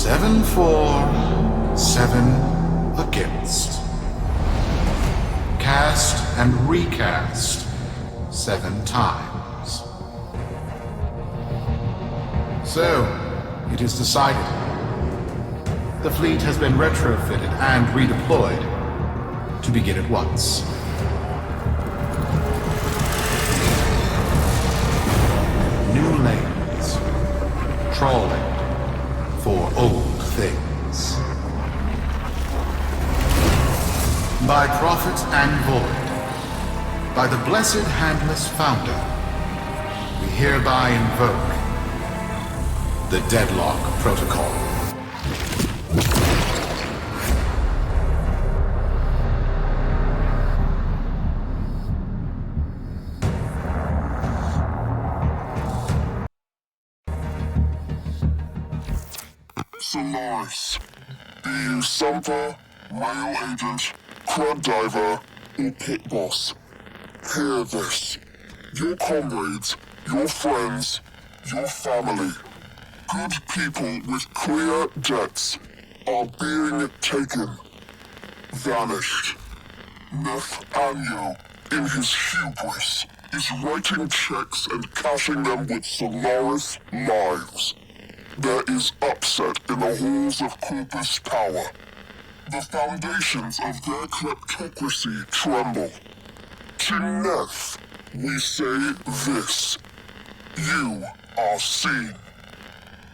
7 for, 7 against. Cast and recast 7 times. So, it is decided. The fleet has been retrofitted and redeployed to begin at once. New lanes, trawling for old things. By prophet and void, by the blessed handless founder, we hereby invoke the Deadlock Protocol. Solaris. Be you Sumper, Rail Agent, Crab Diver, or Pit Boss. Hear this. Your comrades, your friends, your family, good people with clear debts are being taken. Vanished. Nathaniel, in his hubris, is writing checks and cashing them with Solaris lives. There is upset in the halls of Corpus Power. The foundations of their kleptocracy tremble. To Neth, we say this. You are seen.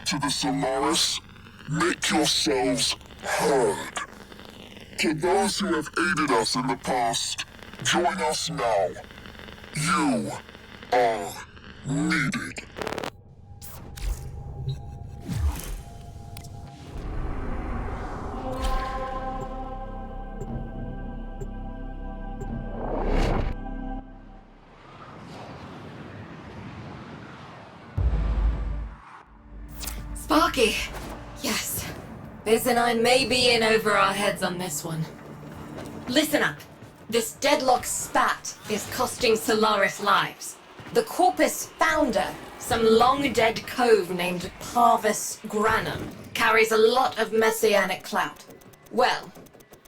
To the Solaris, make yourselves heard. To those who have aided us in the past, join us now. You are needed. Sparky! Yes. Biz and I may be in over our heads on this one. Listen up. This Deadlock spat is costing Solaris lives. The Corpus founder, some long-dead cove named Parvis Granum, carries a lot of messianic clout. Well,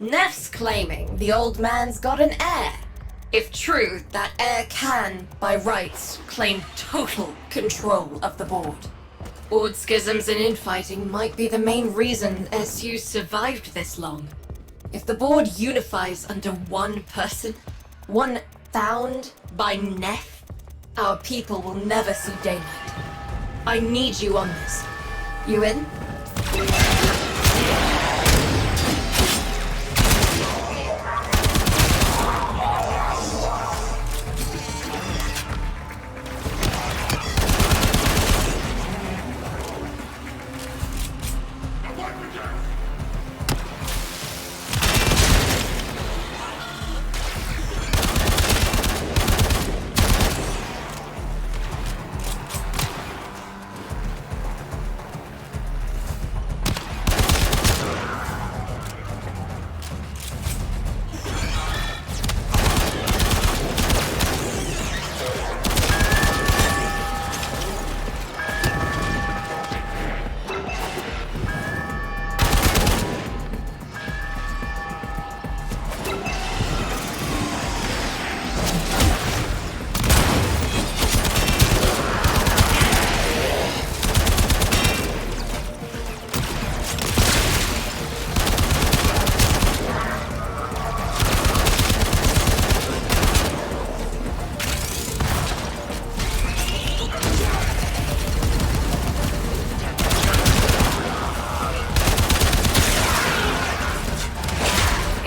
Neff's claiming the old man's got an heir. If true, that heir can, by rights, claim total control of the board. Board schisms and infighting might be the main reason SU survived this long. If the board unifies under one person, one found by Neff, our people will never see daylight. I need you on this. You in?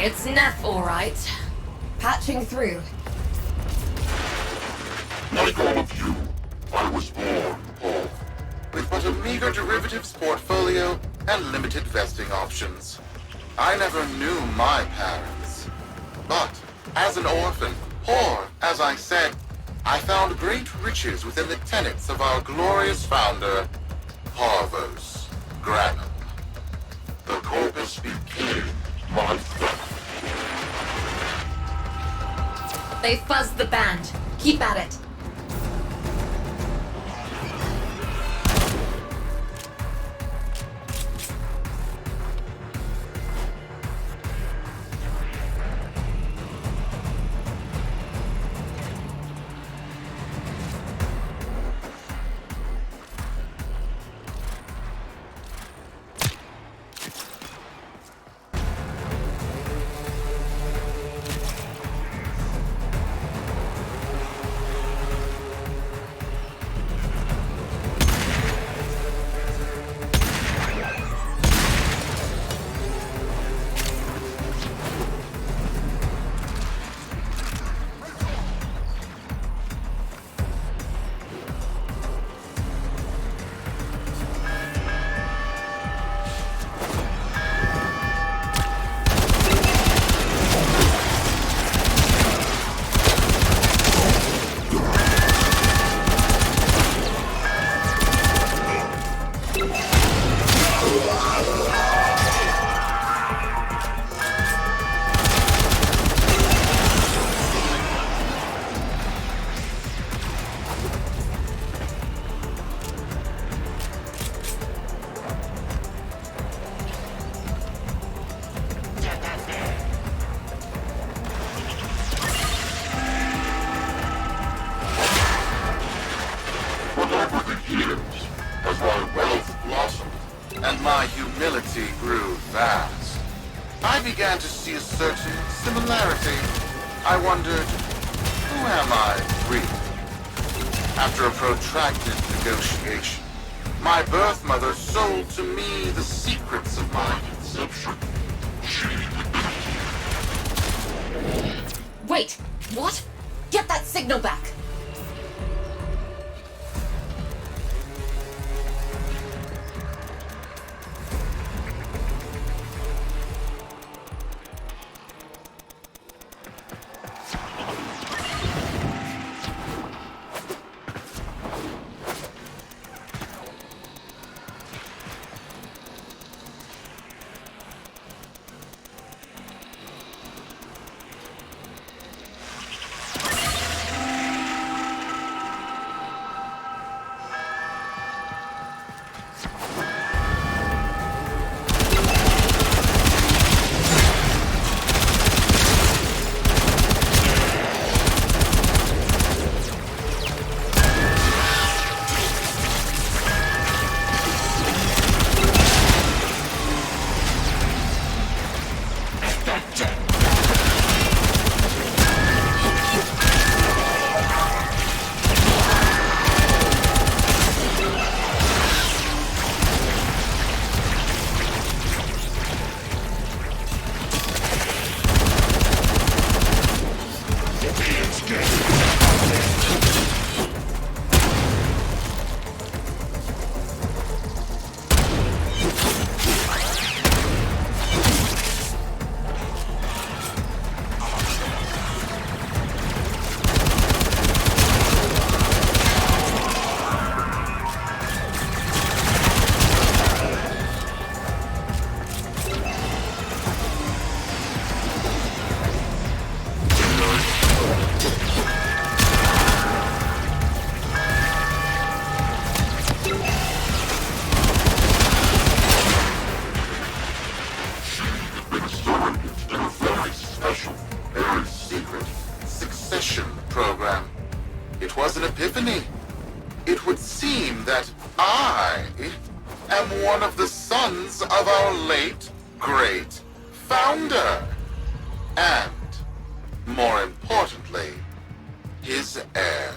It's Neff, all right. Patching through. Like all of you, I was born poor. With but a meager derivatives portfolio and limited vesting options. I never knew my parents. But, as an orphan, poor, as I said, I found great riches within the tenets of our glorious founder, Parvos Granum. The Corpus became my theft. They fuzzed the band. Keep at it. and my humility grew vast. I began to see a certain similarity. I wondered, who am I, really? After a protracted negotiation, my birth mother sold to me the secrets of my conception. Wait, what? Get that signal back! Epiphany. It would seem that I am one of the sons of our late, great founder. And, more importantly, his heir.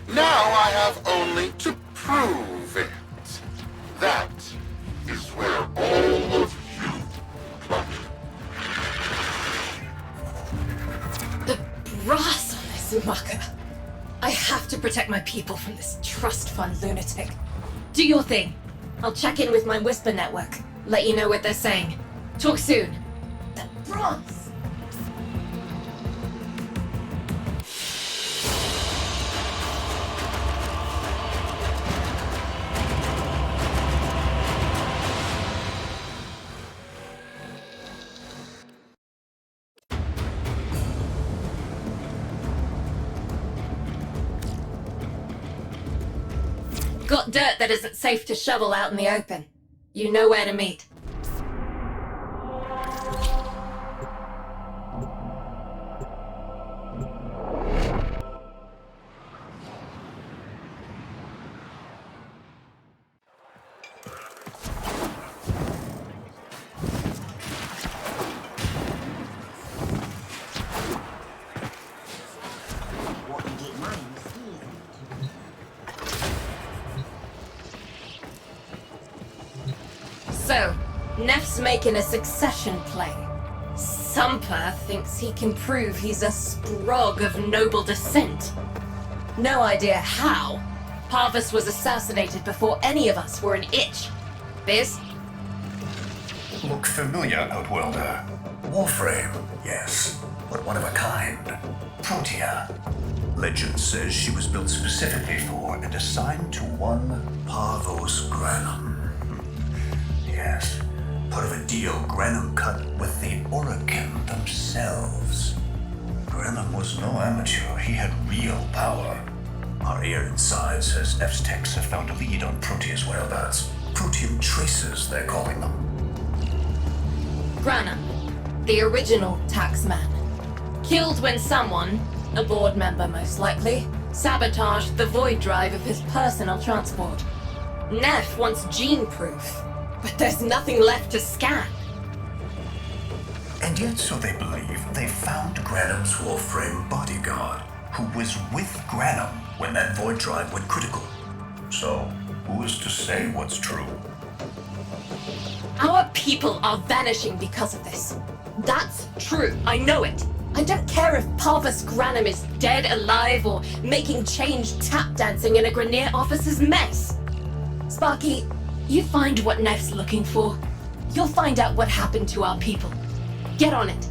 Now I have only to prove it. That is where all of you come. The brass on this mucker. I have to protect my people from this trust fund lunatic. Do your thing. I'll check in with my Whisper network. Let you know what they're saying. Talk soon. The brass! Got dirt that isn't safe to shovel out in the open. You know where to meet. So, Neff's making a succession play. Sumper thinks he can prove he's a sprog of noble descent. No idea how. Parvus was assassinated before any of us were an itch. Biz? Look familiar, Outworlder. Warframe, yes, but one of a kind. Protea. Legend says she was built specifically for and assigned to one Parvos Granum. Yes, part of a deal Granum cut with the Orokin themselves. Granum was no amateur, he had real power. Our ear inside says F's techs have found a lead on Protea's whereabouts. Protean traces, they're calling them. Granum, the original taxman. Killed when someone, a board member most likely, sabotaged the void drive of his personal transport. Neff wants gene proof. But there's nothing left to scan. And yet, so they believe, they found Granum's Warframe bodyguard, who was with Granum when that void drive went critical. So, who is to say what's true? Our people are vanishing because of this. That's true, I know it. I don't care if Parvus Granum is dead, alive, or making change tap dancing in a Grenier officer's mess. Sparky, you find what Neff's looking for. You'll find out what happened to our people. Get on it.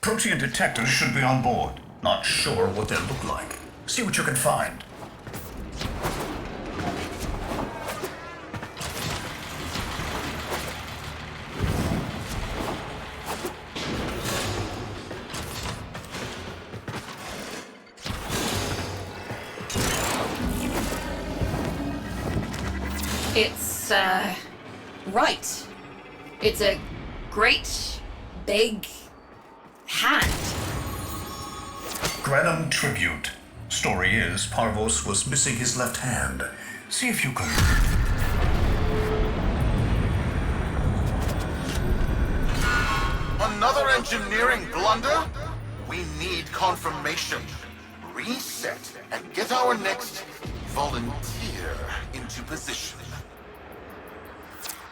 Protean detectors should be on board. Not sure what they'll look like. See what you can find. It's, right. It's a great, big hand. Granum tribute. Story is, Parvos was missing his left hand. See if you can... Another engineering blunder? We need confirmation. Reset and get our next volunteer into position.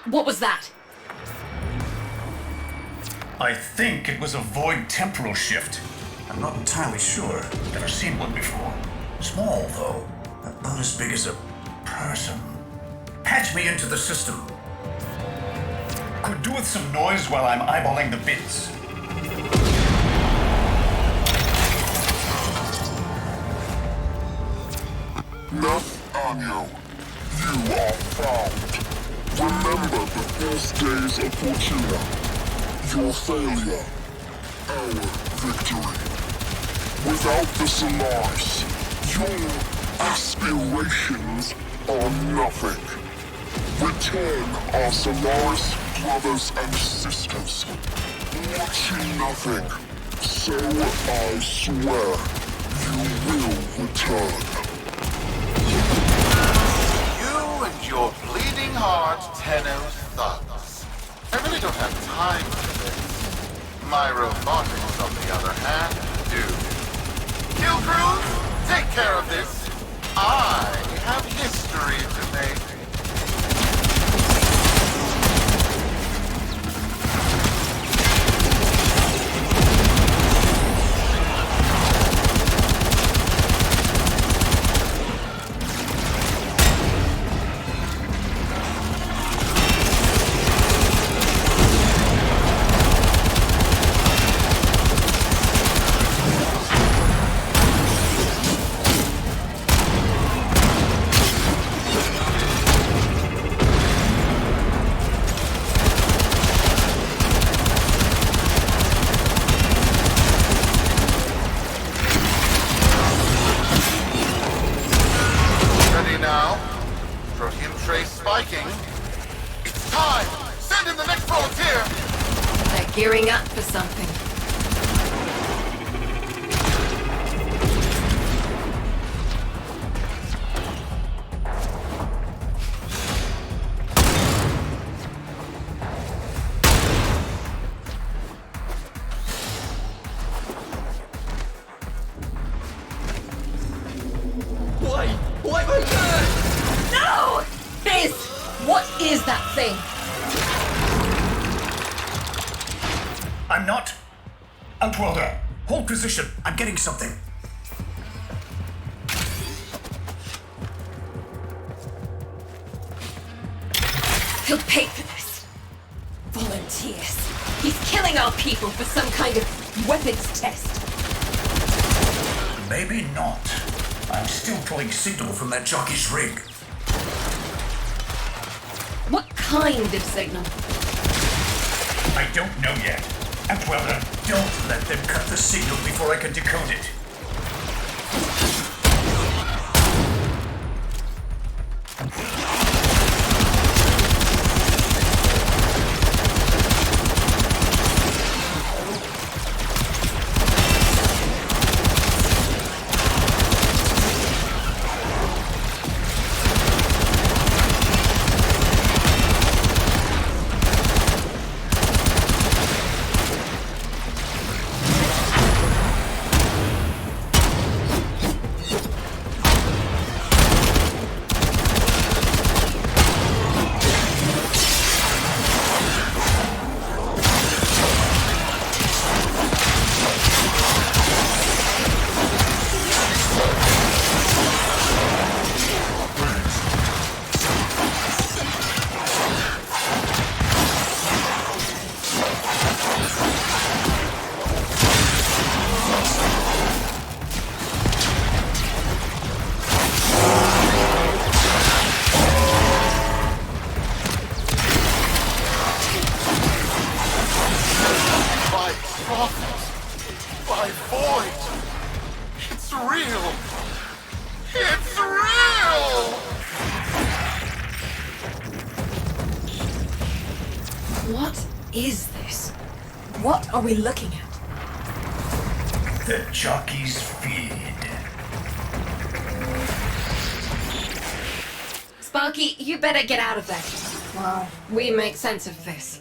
What was that? I think it was a void temporal shift. I'm not entirely sure. Never seen one before. Small, though. About as big as a person. Patch me into the system. Could do with some noise while I'm eyeballing the bits. Nef Anyo, you are found. Remember the first days of Fortuna. Your failure, our victory. Without the Solaris, your aspirations are nothing. Return our Solaris brothers and sisters. Watching nothing, so I swear you will return. You and your bleeding heart, Tenno thugs. I really don't have time for this. My robotics, on the other hand, do. Kill crews, take care of this. I have history to make. Gearing up for something. Why my turn? No! Biz! What is that thing? I'm not. Outworlder, hold position. I'm getting something. He'll pay for this. Volunteers. He's killing our people for some kind of weapons test. Maybe not. I'm still pulling signal from that jockey's rig. What kind of signal? I don't know yet. Outwelder, don't let them cut the signal before I can decode it. My void! It's real! It's real! What is this? What are we looking at? The jockey's feed. Sparky, you better get out of there. Well, we make sense of this.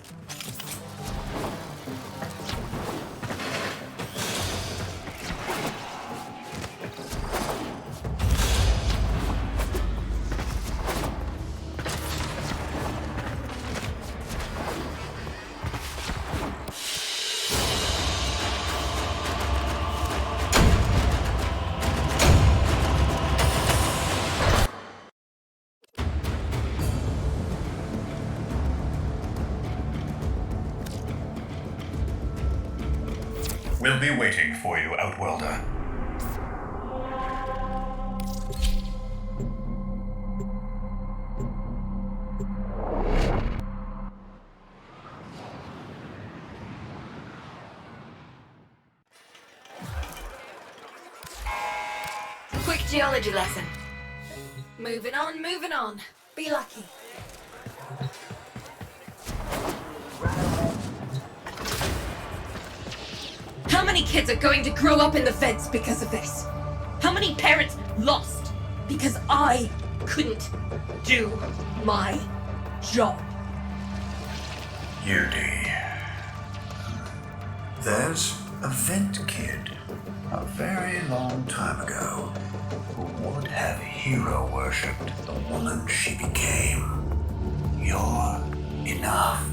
We'll be waiting for you, Outwelder. Quick geology lesson. Moving on, moving on. Be lucky. How many kids are going to grow up in the feds because of this? How many parents lost because I couldn't do my job? Yudi. There's a vent kid, a very long time ago, who would have hero worshipped the woman she became. You're enough.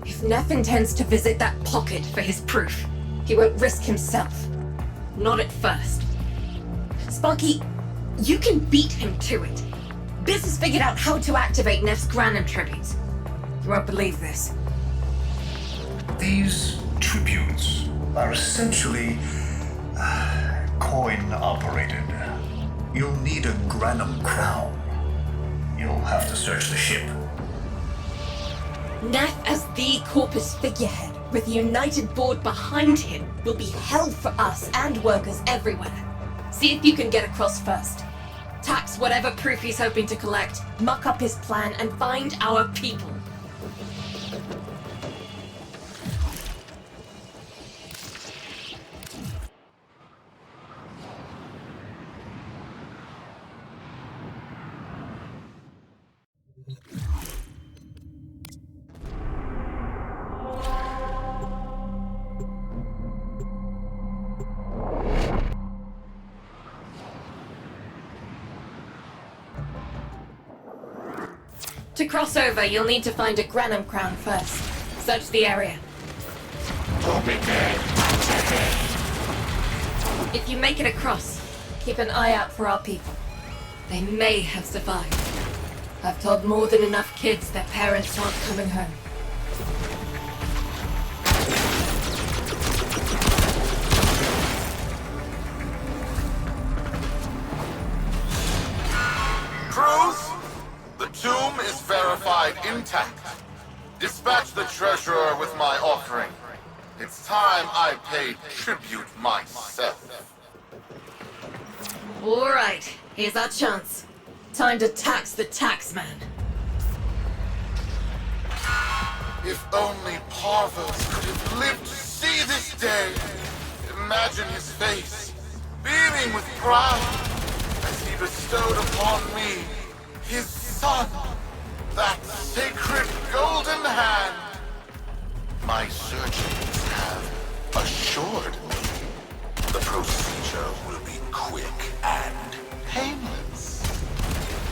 If Neff intends to visit that pocket for his proof, he won't risk himself. Not at first. Sparky, you can beat him to it. Biz has figured out how to activate Neff's Granum tributes. You won't believe this. These tributes are essentially coin-operated. You'll need a Granum crown. You'll have to search the ship. Neff as the Corpus figurehead, with the united board behind him, will be hell for us and workers everywhere. See if you can get across first. Tax whatever proof he's hoping to collect, muck up his plan, and find our people. To cross over, you'll need to find a Granum crown first. Search the area. If you make it across, keep an eye out for our people. They may have survived. I've told more than enough kids their parents aren't coming home. Crews, the tomb is verified intact. Dispatch the treasurer with my offering. It's time I paid tribute myself. All right, here's our chance. Time to tax the taxman. If only Parvos could have lived to see this day. Imagine his face, beaming with pride, as he bestowed upon me, his son, that sacred golden hand. My surgeons have assured me the procedure will be quick and painless.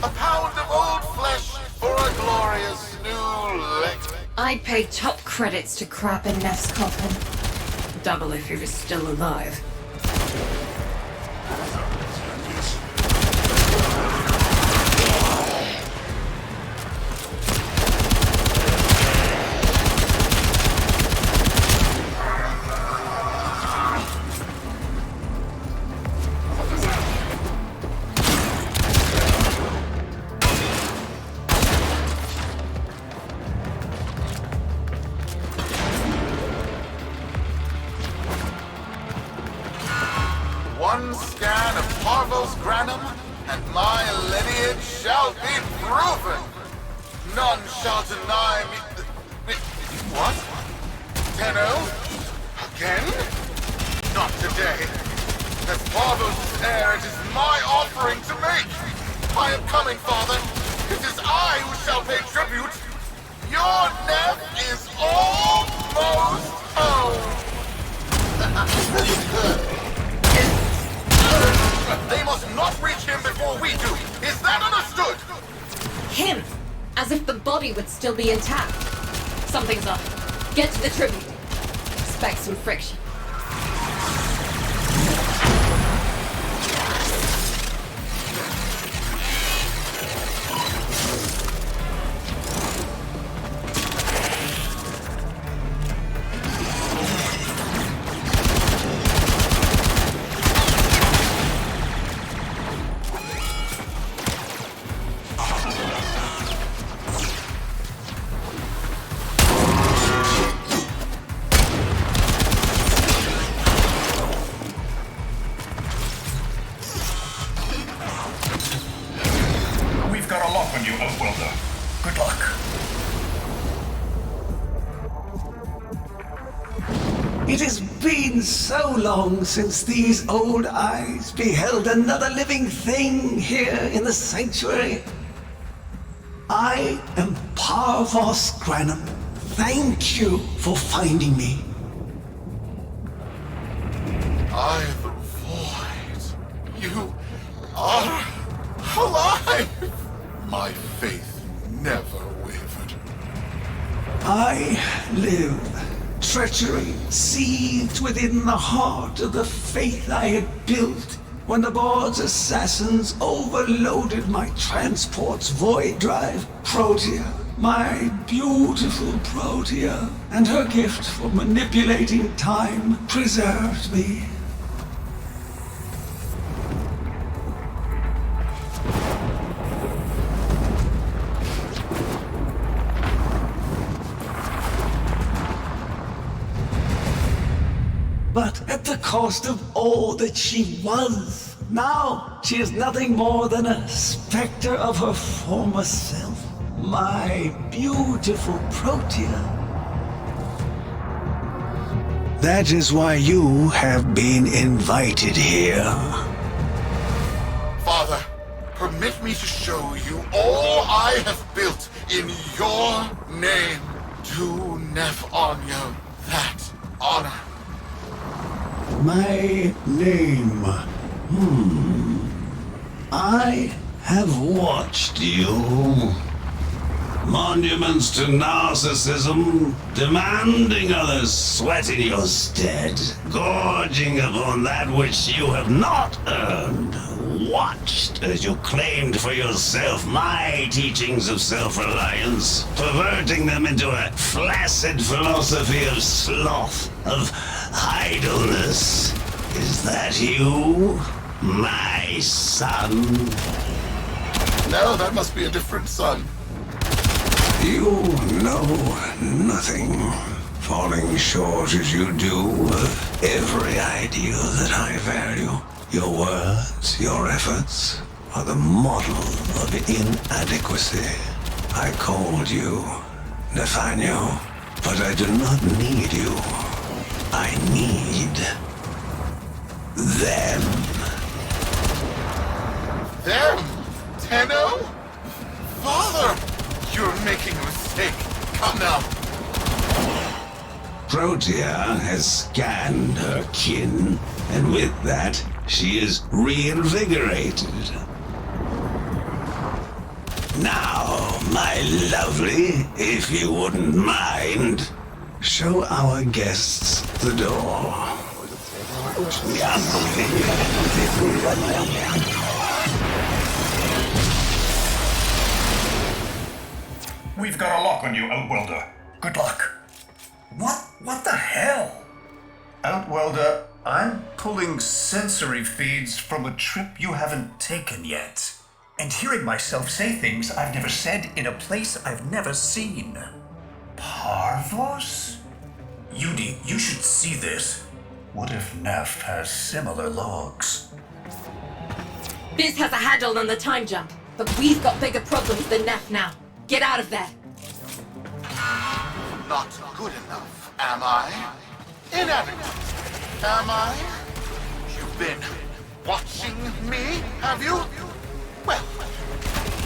A pound of old flesh for a glorious new leg. I'd pay top credits to crap in Neff's coffin. Double if he was still alive. One scan of Parvos Granum, and my lineage shall be proven. None shall deny me. What? Tenno? Again? Not today. As Parvos' heir, it is my offering to make. I am coming, Father. It is I who shall pay tribute. Your Neff is almost home. They must not reach him before we do. Is that understood? Him! As if the body would still be intact. Something's up. Get to the tribute. Expect some friction. Got a lock on you, Outworlder. Good luck. It has been so long since these old eyes beheld another living thing here in the sanctuary. I am Parvos Granum. Thank you for finding me. I am the void. You are alive! My faith never wavered. I live. Treachery seethed within the heart of the faith I had built when the board's assassins overloaded my transport's void drive. Protea, my beautiful Protea, and her gift for manipulating time preserved me. But at the cost of all that she was. Now she is nothing more than a specter of her former self. My beautiful Protea. That is why you have been invited here. Father, permit me to show you all I have built in your name. Do Neff Anyo that honor. My name. I have watched you. Monuments to narcissism, demanding others sweat in your stead, gorging upon that which you have not earned. watched as you claimed for yourself my teachings of self-reliance, perverting them into a flaccid philosophy of sloth, of idleness. Is that you, my son? No, that must be a different son. You know nothing, falling short as you do of every ideal that I value. Your words, your efforts, are the model of inadequacy. I called you, Nathaniel, but I do not need you. I need them. Them? Tenno? Father! You're making a mistake. Come now. Protea has scanned her kin, and with that, she is reinvigorated. Now, my lovely, if you wouldn't mind, show our guests the door. We've got a lock on you, Outwelder. Good luck. What the hell? Outwelder, I'm pulling sensory feeds from a trip you haven't taken yet. And hearing myself say things I've never said in a place I've never seen. Parvos? Yudi, you should see this. What if Neff has similar logs? Biz has a handle on the time jump, but we've got bigger problems than Neff now. Get out of there. Not good enough, am I? Inadequate, am I? You've been watching me, have you? Well,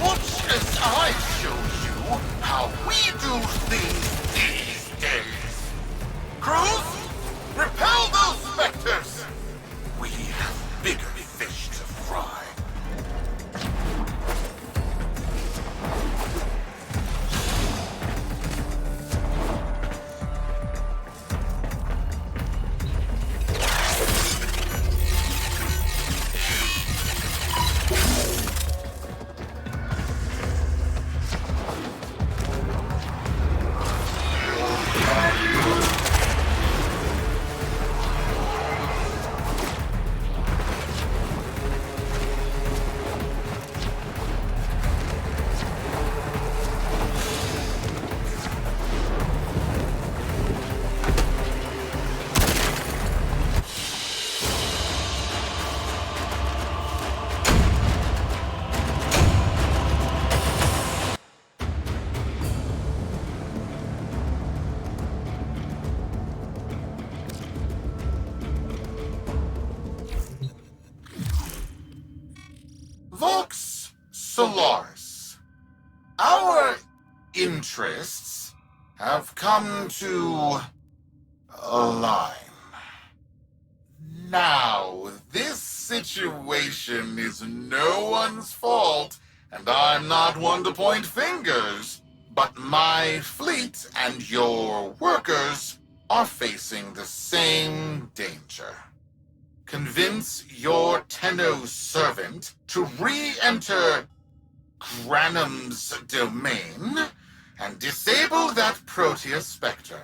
watch as I show you how we do things these days. Crews, repel those specters! We have bigger fish to fry. Vox Solaris. Our interests have come to align. Now, this situation is no one's fault, and I'm not one to point fingers, but my fleet and your workers are facing the same danger. Convince your Tenno servant to re-enter Granum's domain and disable that Proteus Spectre.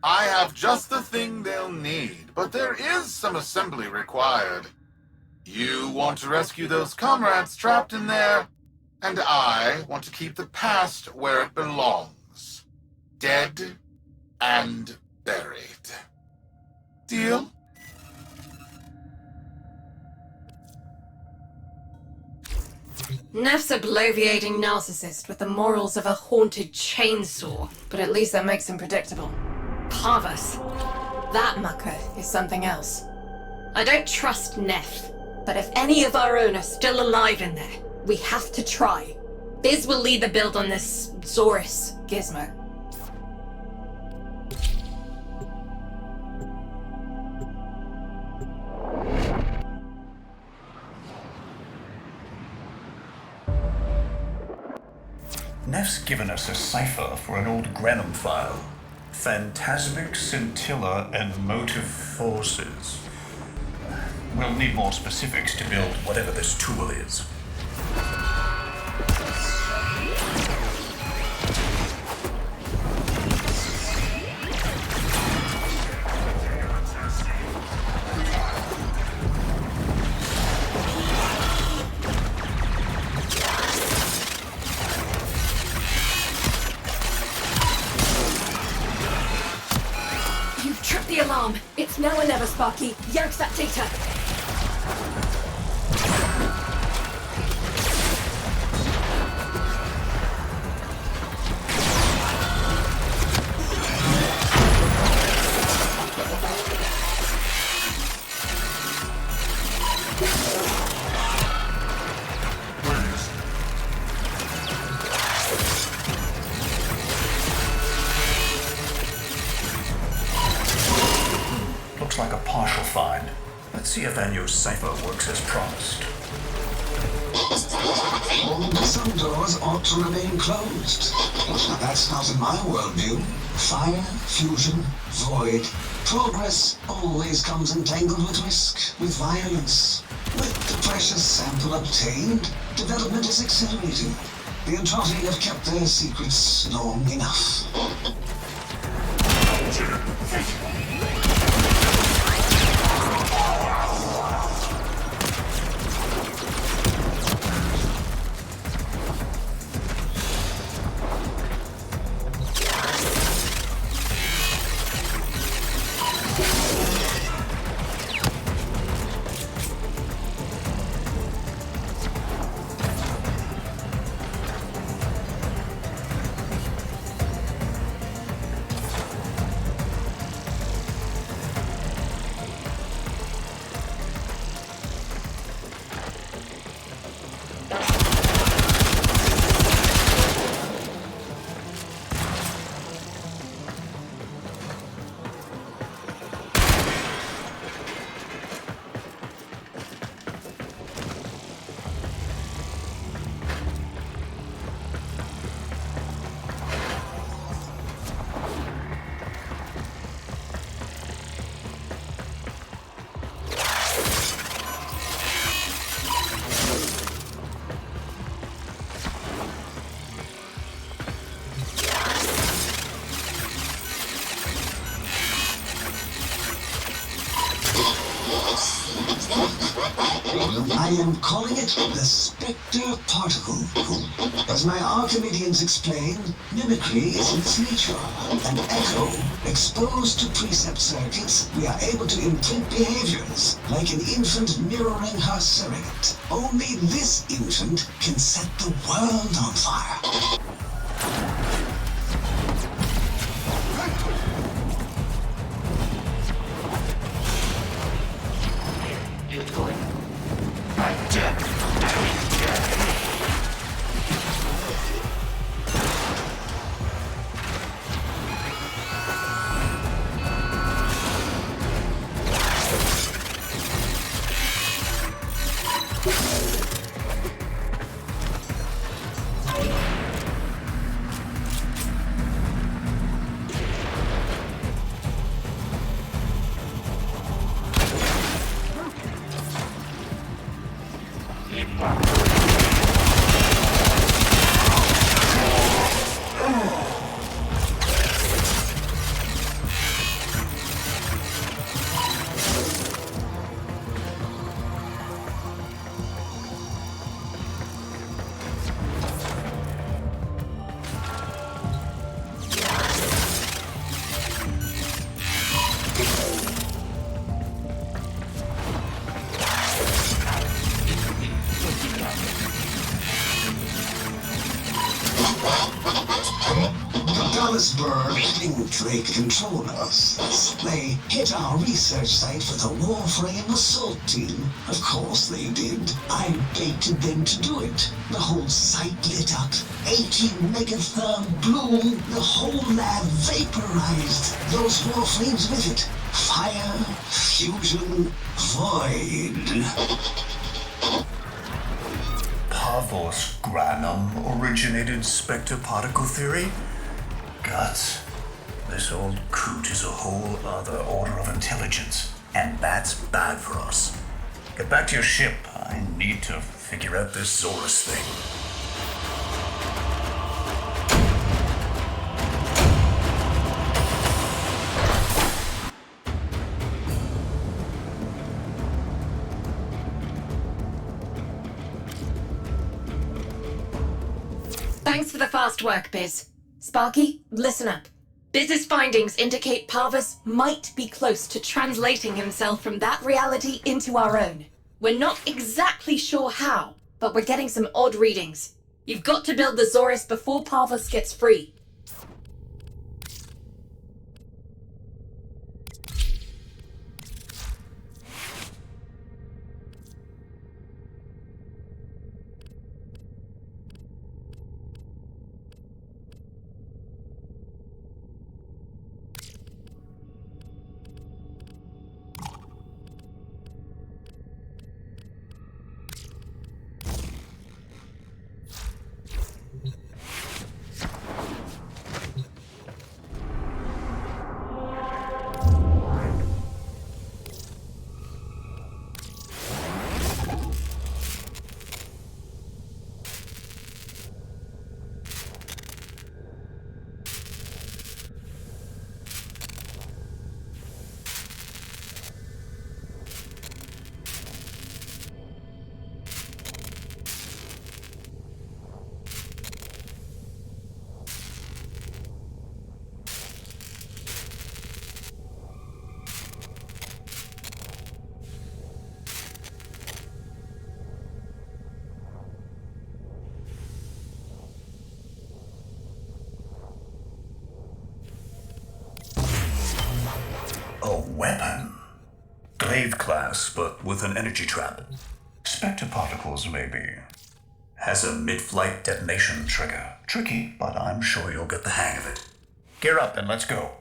I have just the thing they'll need, but there is some assembly required. You want to rescue those comrades trapped in there, and I want to keep the past where it belongs. Dead and buried. Deal? Neff's a bloviating narcissist with the morals of a haunted chainsaw, but at least that makes him predictable. Parvus. That mucker is something else. I don't trust Neff, but if any of our own are still alive in there, we have to try. Biz will lead the build on this Zorus gizmo. Neff's given us a cipher for an old Granum file. Phantasmic scintilla and motive forces. We'll need more specifics to build whatever this tool is. You've tripped the alarm. It's now or never, Sparky. Yank that data. Looks like a partial find. Let's see if Anyo's cipher works as promised. Some doors ought to remain closed. That's not in my worldview. Fire, fusion, void. Progress always comes entangled with risk, with violence. With the precious sample obtained, development is accelerating. The Entrati have kept their secrets long enough. I am calling it the Spectre Particle. As my Archimedeans explain, mimicry is its nature. An echo, exposed to precept circuits, we are able to imprint behaviors, like an infant mirroring her surrogate. Only this infant can set the world on fire. They control us. They hit our research site for the Warframe assault team. Of course they did. I baited them to do it. The whole site lit up. 80 megatherm bloom. The whole lab vaporized. Those Warframes with it. Fire, fusion, void. Pavos Granum originated Spectre particle theory? Guts. This old coot is a whole other order of intelligence, and that's bad for us. Get back to your ship. I need to figure out this Zorus thing. Thanks for the fast work, Biz. Sparky, listen up. Biz's findings indicate Parvus might be close to translating himself from that reality into our own. We're not exactly sure how, but we're getting some odd readings. You've got to build the Zorus before Parvus gets free. A weapon. Glaive class, but with an energy trap. Spectre particles, maybe. Has a mid-flight detonation trigger. Tricky, but I'm sure you'll get the hang of it. Gear up and let's go.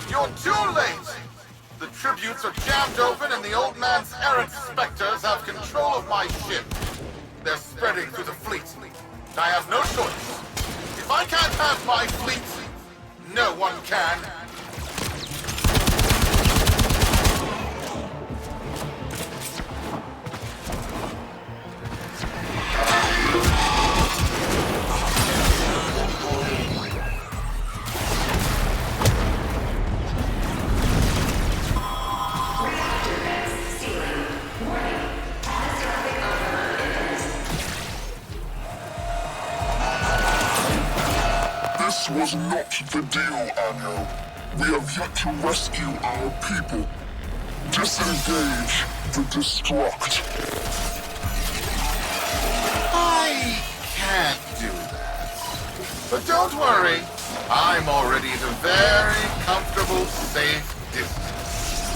You're too late! The tributes are jammed open and the old man's errant specters have control of my ship. They're spreading through the fleet. I have no choice. If I can't have my fleet, no one can. This was not the deal, Anyo. We have yet to rescue our people. Disengage the destruct. I can't do that. But don't worry, I'm already at a very comfortable, safe distance.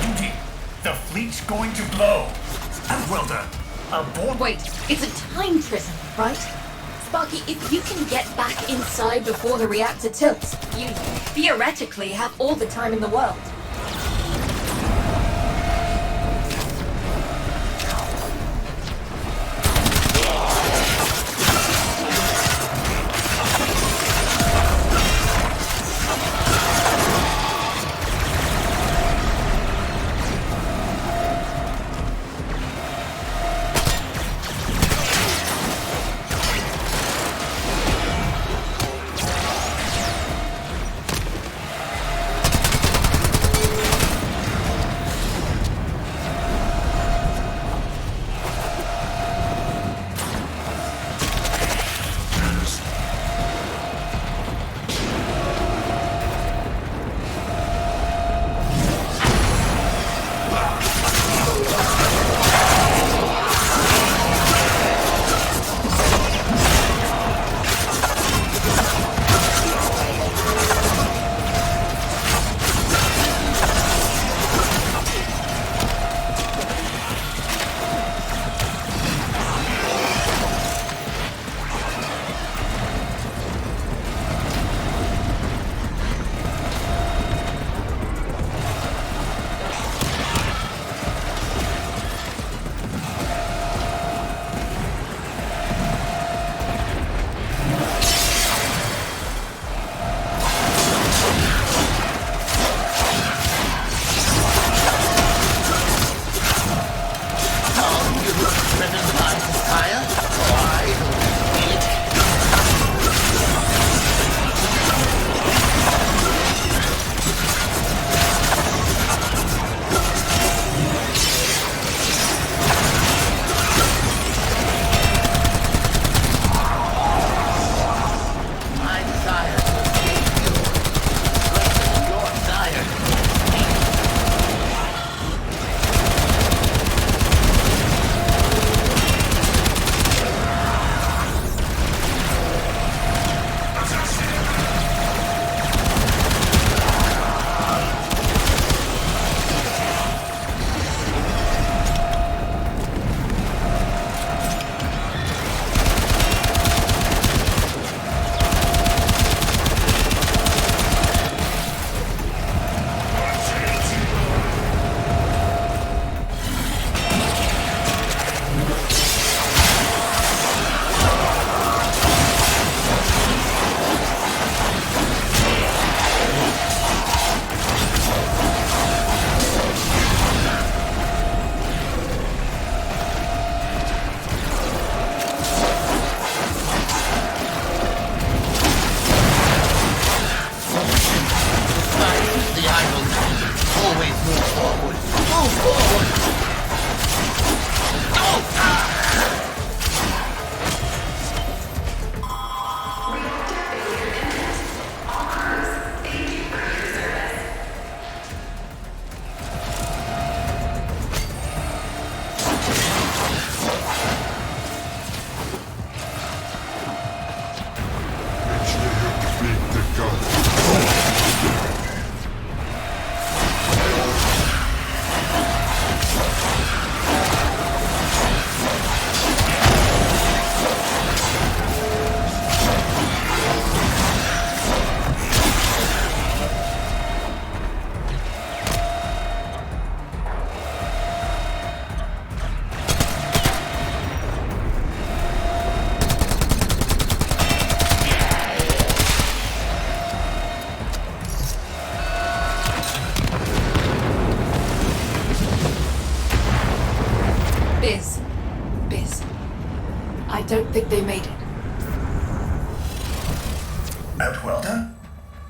Duty, the fleet's going to blow. Outwelder, aboard. Wait, it's a time prison, right? Sparky, if you can get back inside before the reactor tilts, you theoretically have all the time in the world.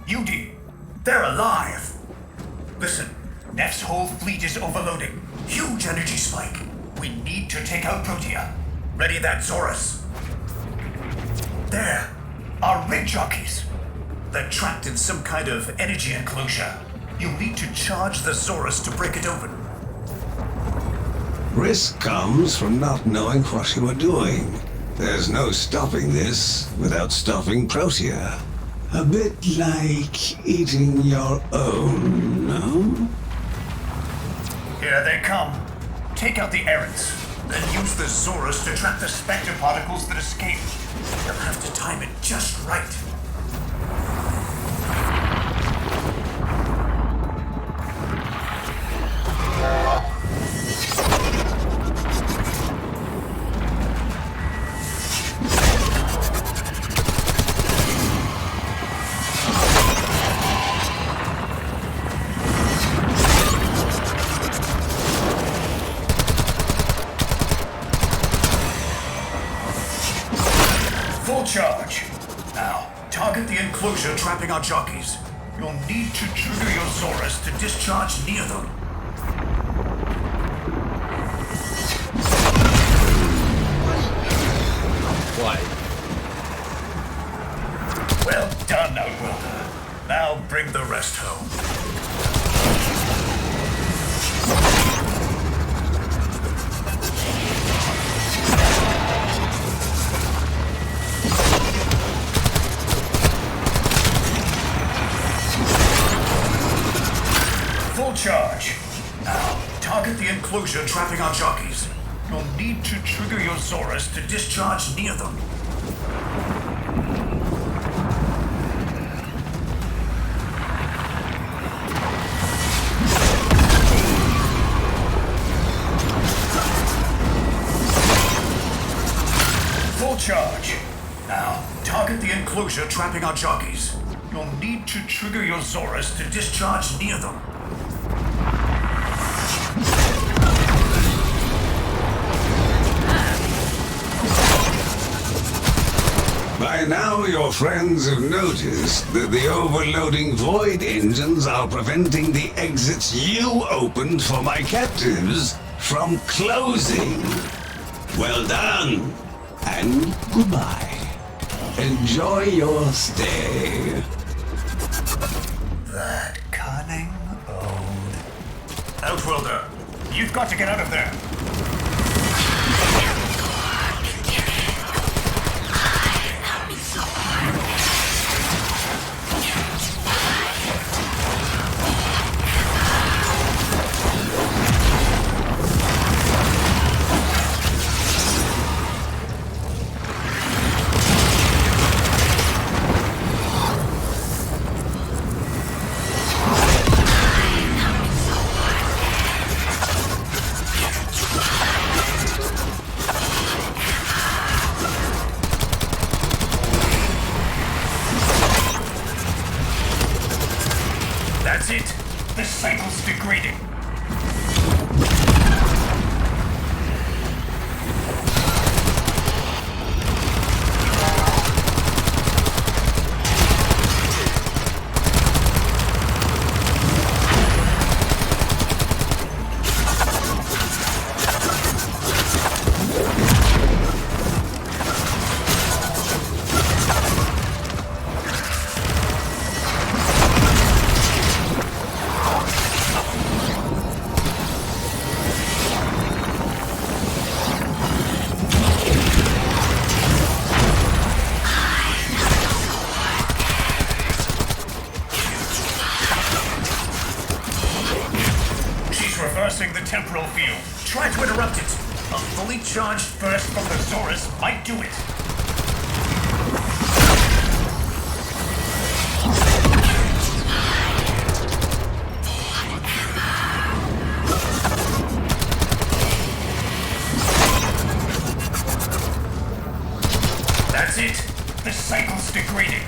UD, they're alive! Listen, Neff's whole fleet is overloading. Huge energy spike. We need to take out Protea. Ready that, Zorus. There, our rig jockeys. They're trapped in some kind of energy enclosure. You'll need to charge the Zorus to break it open. Risk comes from not knowing what you are doing. There's no stopping this without stopping Protea. A bit like eating your own, no? Here they come. Take out the errants, then use the Zorus to trap the Spectre particles that escape. You'll have to time it just right. Full charge. Now, target the enclosure trapping our jockeys. You'll need to trigger your Zorus to discharge near them. Why? Well done, Outworlder. Now bring the rest home. Full charge. Now, target the enclosure trapping our jockeys. You'll need to trigger your Zorus to discharge near them. Full charge. Now, target the enclosure trapping our jockeys. You'll need to trigger your Zorus to discharge near them. By now, your friends have noticed that the overloading void engines are preventing the exits you opened for my captives from closing. Well done, and goodbye. Enjoy your stay. That cunning ode. Outworlder, you've got to get out of there. That's it. The cycle's degrading. Reversing the temporal field. Try to interrupt it. A fully charged burst from the Zorus might do it. That's it. The cycle's degrading.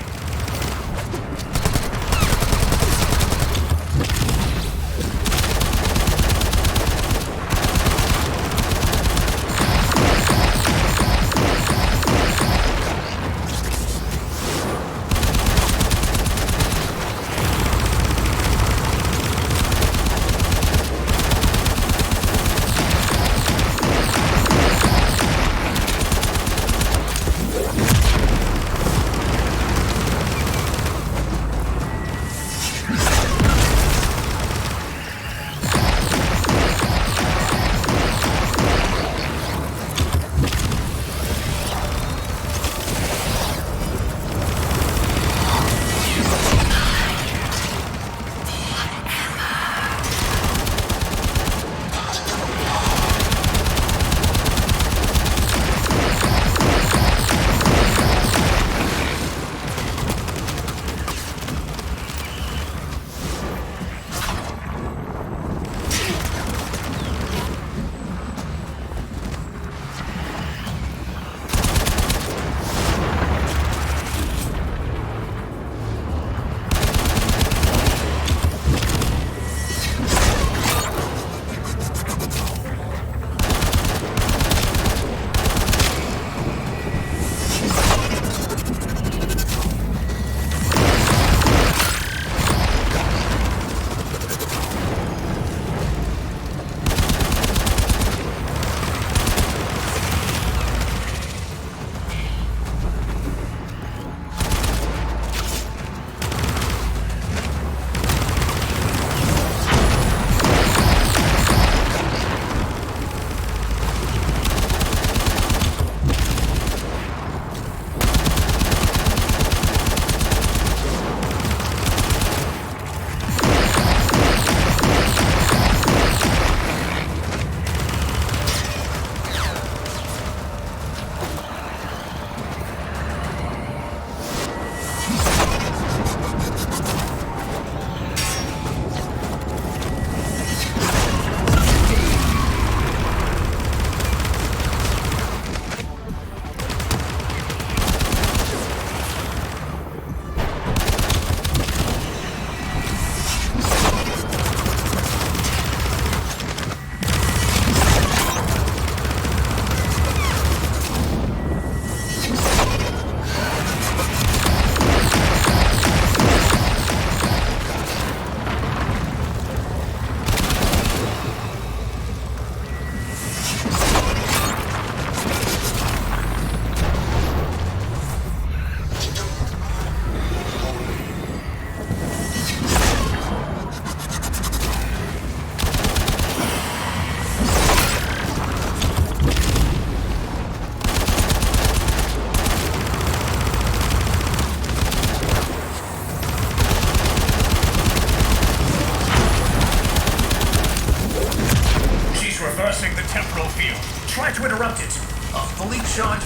interrupt it. A fully charged...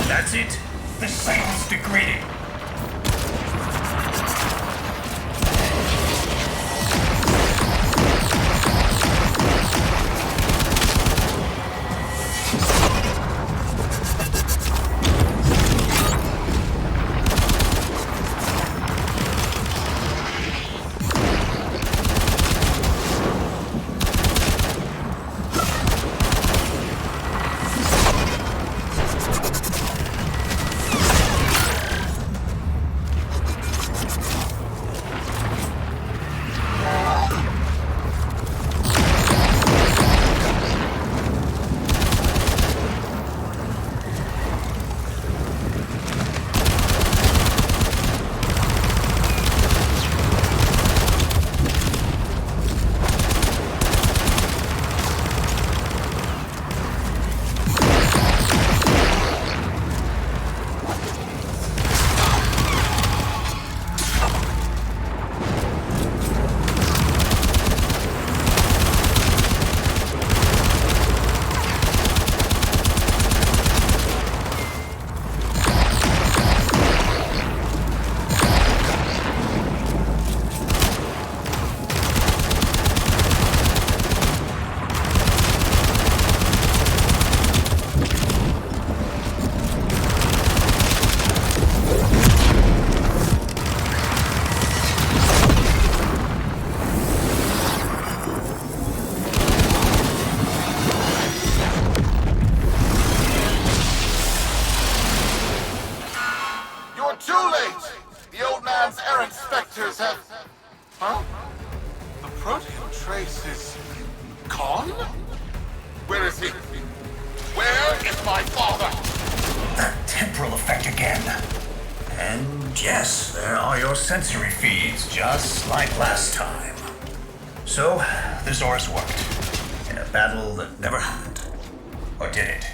That's it. The site is degrading. Huh? The protein trace is gone? Where is he? Where is my father? The temporal effect again. And yes, there are your sensory feeds, just like last time. So, the Zorus worked. In a battle that never happened. Or did it?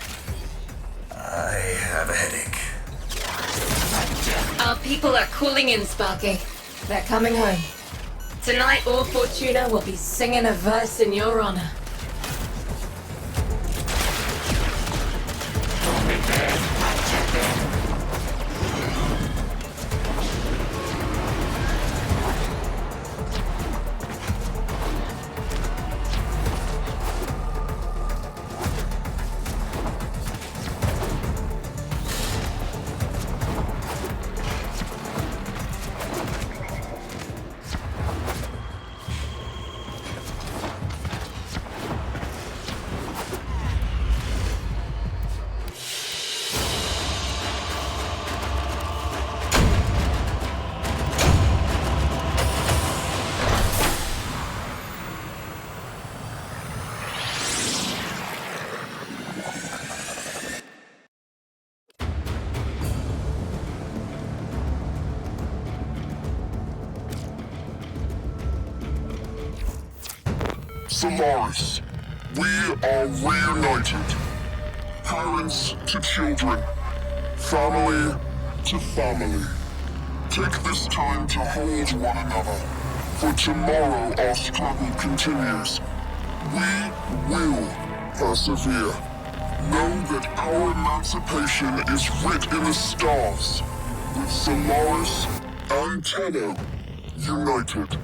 I have a headache. Our people are cooling in, Sparky. They're coming home. Tonight, all Fortuna will be singing a verse in your honor. Solaris, we are reunited. Parents to children, family to family. Take this time to hold one another, for tomorrow our struggle continues. We will persevere. Know that our emancipation is writ in the stars, with Solaris and Tenno united.